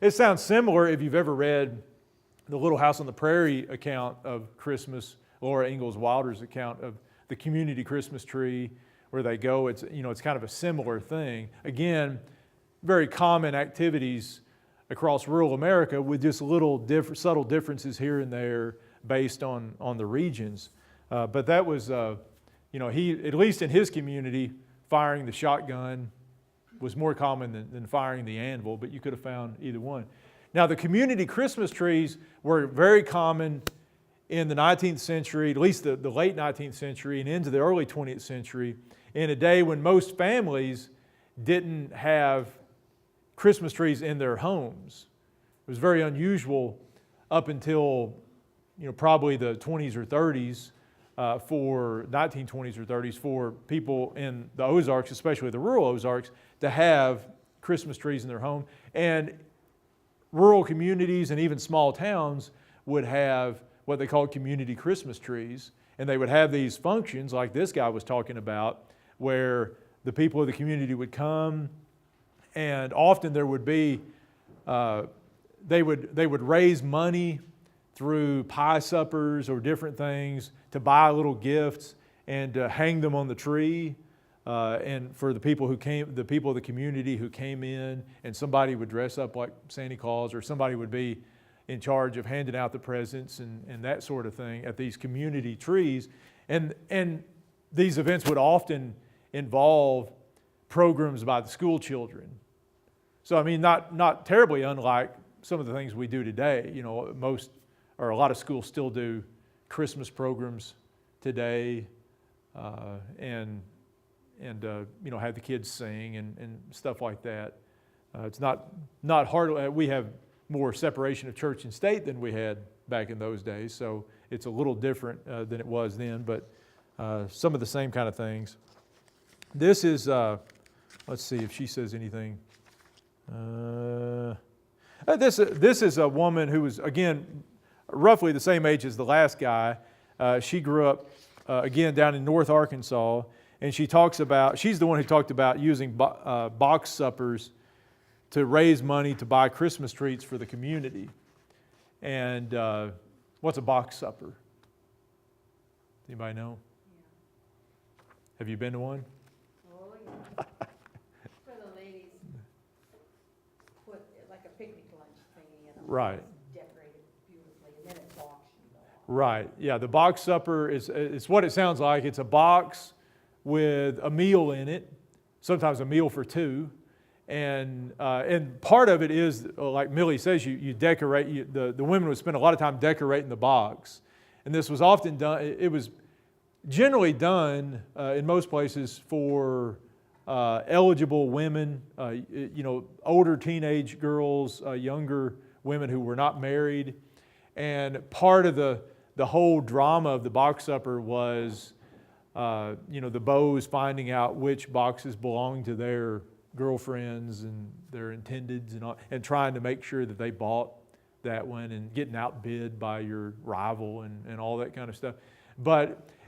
It sounds similar if you've ever read the Little House on the Prairie account of Christmas, Laura Ingalls Wilder's account of the community Christmas tree, where they go. It's kind of a similar thing. Again, very common activities across rural America with just little subtle differences here and there based on the regions. But that was, he, at least in his community, firing the shotgun was more common than firing the anvil, but you could have found either one. Now, the community Christmas trees were very common in the 19th century, at least the late 19th century and into the early 20th century, in a day when most families didn't have Christmas trees in their homes. It was very unusual up until probably the 20s or 30s, for 1920s or 30s, for people in the Ozarks, especially the rural Ozarks, to have Christmas trees in their home. And rural communities and even small towns would have what they called community Christmas trees. And they would have these functions like this guy was talking about, where the people of the community would come, and often there would be, they would raise money through pie suppers or different things to buy little gifts and hang them on the tree. And for the people of the community who came in, and somebody would dress up like Santa Claus, or somebody would be in charge of handing out the presents and that sort of thing at these community trees. And these events would often involve programs by the school children. So, I mean, not terribly unlike some of the things we do today. Most or a lot of schools still do Christmas programs today, and have the kids sing and stuff like that. It's not hard. We have more separation of church and state than we had back in those days, so it's a little different than it was then, but some of the same kind of things. This is, let's see if she says anything. This is a woman who was, again, roughly the same age as the last guy. She grew up, again, down in North Arkansas, and she's the one who talked about using box suppers to raise money to buy Christmas trees for the community. And what's a box supper? Anybody know? Yeah. Have you been to one? Oh, yeah. Where the ladies put like a picnic lunch thingy in a Right. decorated beautifully, and then it's auctioned off. Right. Yeah, the box supper is what it sounds like. It's a box with a meal in it, sometimes a meal for two. And part of it is, like Millie says, you decorate, the women would spend a lot of time decorating the box. And this was often done, it was generally done in most places for eligible women, older teenage girls, younger women who were not married. And part of the whole drama of the box supper was, the beaux finding out which boxes belonged to their girlfriends and their intendeds and all, and trying to make sure that they bought that one, and getting outbid by your rival and all that kind of stuff.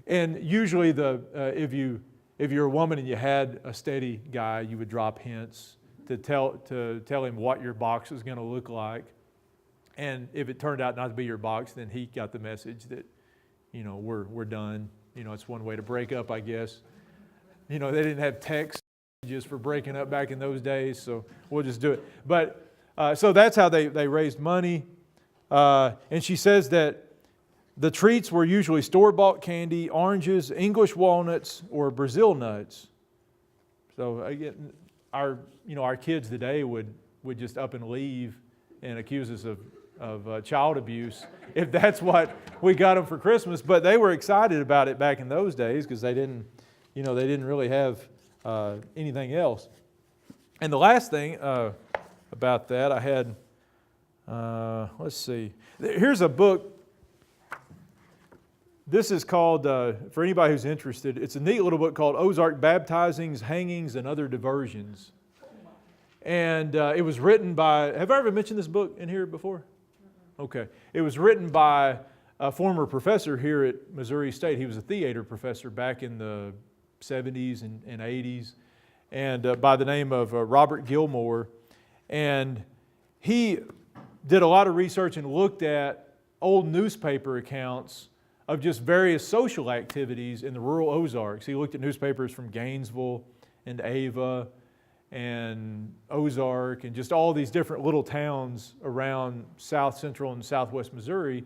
And usually if you're a woman and you had a steady guy, you would drop hints to tell him what your box was going to look like. And if it turned out not to be your box, then he got the message that, we're done. It's one way to break up, I guess. They didn't have text just for breaking up back in those days, so we'll just do it. But so that's how they raised money. And she says that the treats were usually store-bought candy, oranges, English walnuts, or Brazil nuts. So again, our kids today would just up and leave and accuse us of child abuse if that's what we got them for Christmas. But they were excited about it back in those days because they didn't really have anything else. And the last thing about that, I had, let's see. Here's a book. This is called, for anybody who's interested, it's a neat little book called Ozark Baptizings, Hangings, and Other Diversions. And it was written by, have I ever mentioned this book in here before? Okay. It was written by a former professor here at Missouri State. He was a theater professor back in the 70s and 80s, and by the name of Robert Gilmore. And he did a lot of research and looked at old newspaper accounts of just various social activities in the rural Ozarks. He looked at newspapers from Gainesville and Ava and Ozark and just all these different little towns around south central and southwest Missouri.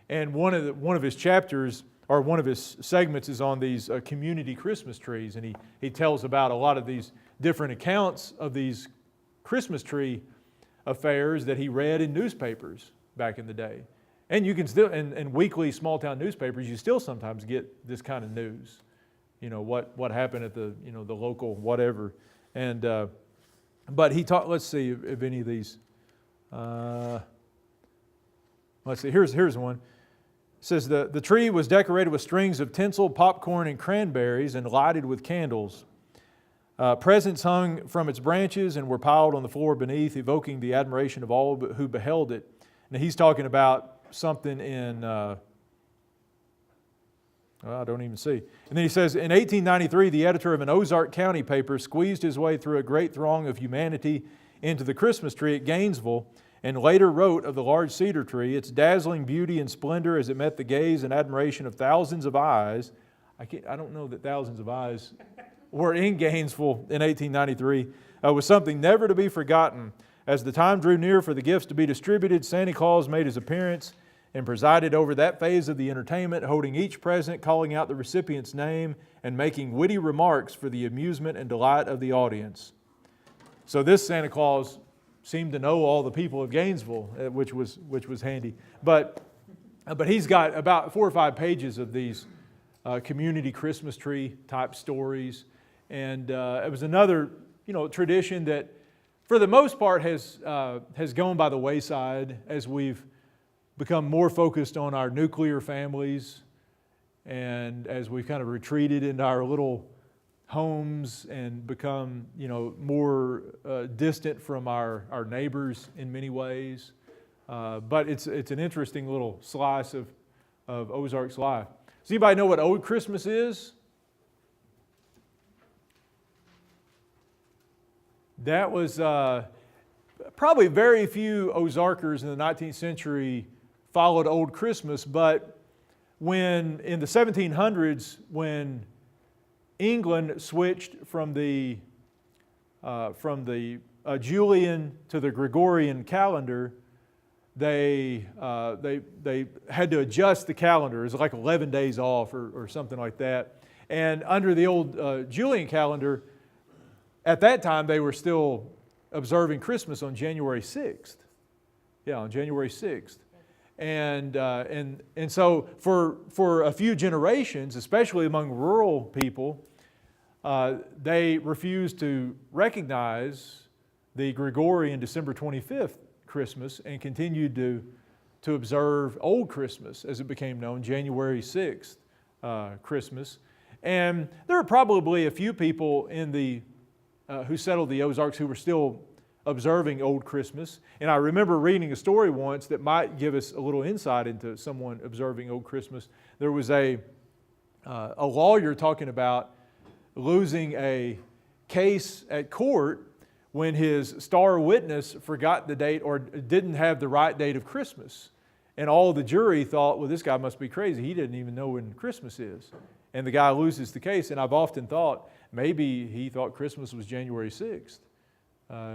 And one of his chapters, or one of his segments, is on these community Christmas trees. And he tells about a lot of these different accounts of these Christmas tree affairs that he read in newspapers back in the day. And you can still, in weekly small town newspapers, you still sometimes get this kind of news. You know, what happened at the, you know, the local whatever. And, but he taught, let's see if any of these, let's see, here's one. It says, the tree was decorated with strings of tinsel, popcorn, and cranberries, and lighted with candles. Presents hung from its branches and were piled on the floor beneath, evoking the admiration of all who beheld it. Now he's talking about something in, I don't even see. And then he says, in 1893, the editor of an Ozark County paper squeezed his way through a great throng of humanity into the Christmas tree at Gainesville, and later wrote of the large cedar tree, its dazzling beauty and splendor as it met the gaze and admiration of thousands of eyes. I don't know that thousands of eyes were in Gainesville in 1893, was something never to be forgotten. As the time drew near for the gifts to be distributed, Santa Claus made his appearance and presided over that phase of the entertainment, holding each present, calling out the recipient's name, and making witty remarks for the amusement and delight of the audience. So this Santa Claus seemed to know all the people of Gainesville, which was handy. But he's got about 4 or 5 pages of these community Christmas tree type stories, and it was another, you know, tradition that, for the most part, has gone by the wayside as we've become more focused on our nuclear families, and as we've kind of retreated into our little homes and become, you know, more distant from our neighbors in many ways. But it's an interesting little slice of Ozark's life. Does anybody know what Old Christmas is? That was probably very few Ozarkers in the 19th century followed Old Christmas, but when in the 1700s, when England switched from the Julian to the Gregorian calendar, they had to adjust the calendar. It was like 11 days off or something like that. And under the old Julian calendar, at that time they were still observing Christmas on January 6th. Yeah, on January 6th. And so for a few generations, especially among rural people, they refused to recognize the Gregorian December 25th Christmas and continued to observe Old Christmas, as it became known, January 6th Christmas. And there were probably a few people in the who settled the Ozarks who were still observing Old Christmas. And I remember reading a story once that might give us a little insight into someone observing Old Christmas. There was a lawyer talking about losing a case at court when his star witness forgot the date or didn't have the right date of Christmas. And all the jury thought, well, this guy must be crazy. He didn't even know when Christmas is. And the guy loses the case. And I've often thought, maybe he thought Christmas was January 6th.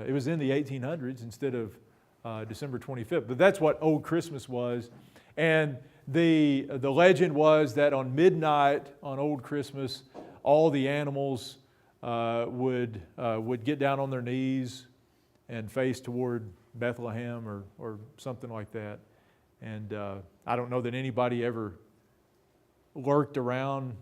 It was in the 1800s instead of December 25th. But that's what Old Christmas was. And the legend was that on midnight on Old Christmas, all the animals would get down on their knees and face toward Bethlehem or something like that. And I don't know that anybody ever lurked around,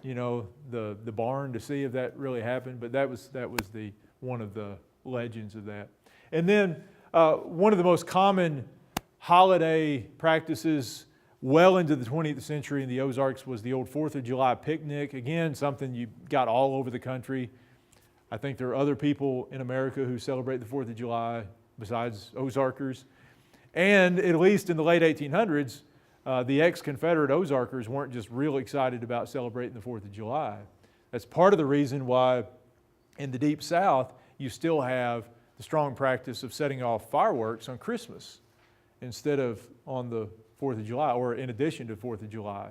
you know, the barn to see if that really happened. But that was the one of the legends of that. And then one of the most common holiday practices well into the 20th century in the Ozarks was the old 4th of July picnic. Again, something you got all over the country. I think there are other people in America who celebrate the 4th of July besides Ozarkers. And at least in the late 1800s, the ex-Confederate Ozarkers weren't just real excited about celebrating the 4th of July. That's part of the reason why in the Deep South you still have the strong practice of setting off fireworks on Christmas instead of on the 4th of July, or in addition to 4th of July.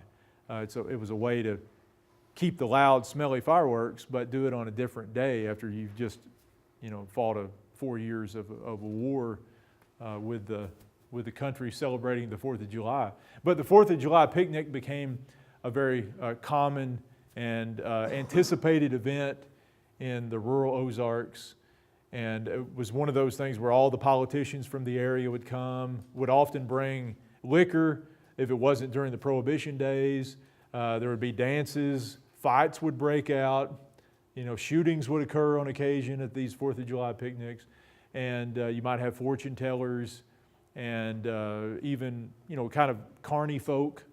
It was a way to keep the loud, smelly fireworks, but do it on a different day after you've just, fought 4 years of a war with the country celebrating the 4th of July. But the 4th of July picnic became a very common and anticipated event in the rural Ozarks. And it was one of those things where all the politicians from the area would come, would often bring liquor if it wasn't during the Prohibition days. There would be dances, fights would break out, shootings would occur on occasion at these 4th of July picnics. And you might have fortune tellers and even, kind of carny folk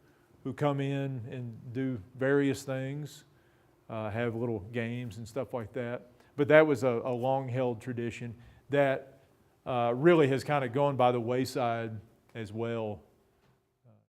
who come in and do various things, have little games and stuff like that. But that was a long-held tradition that really has kind of gone by the wayside as well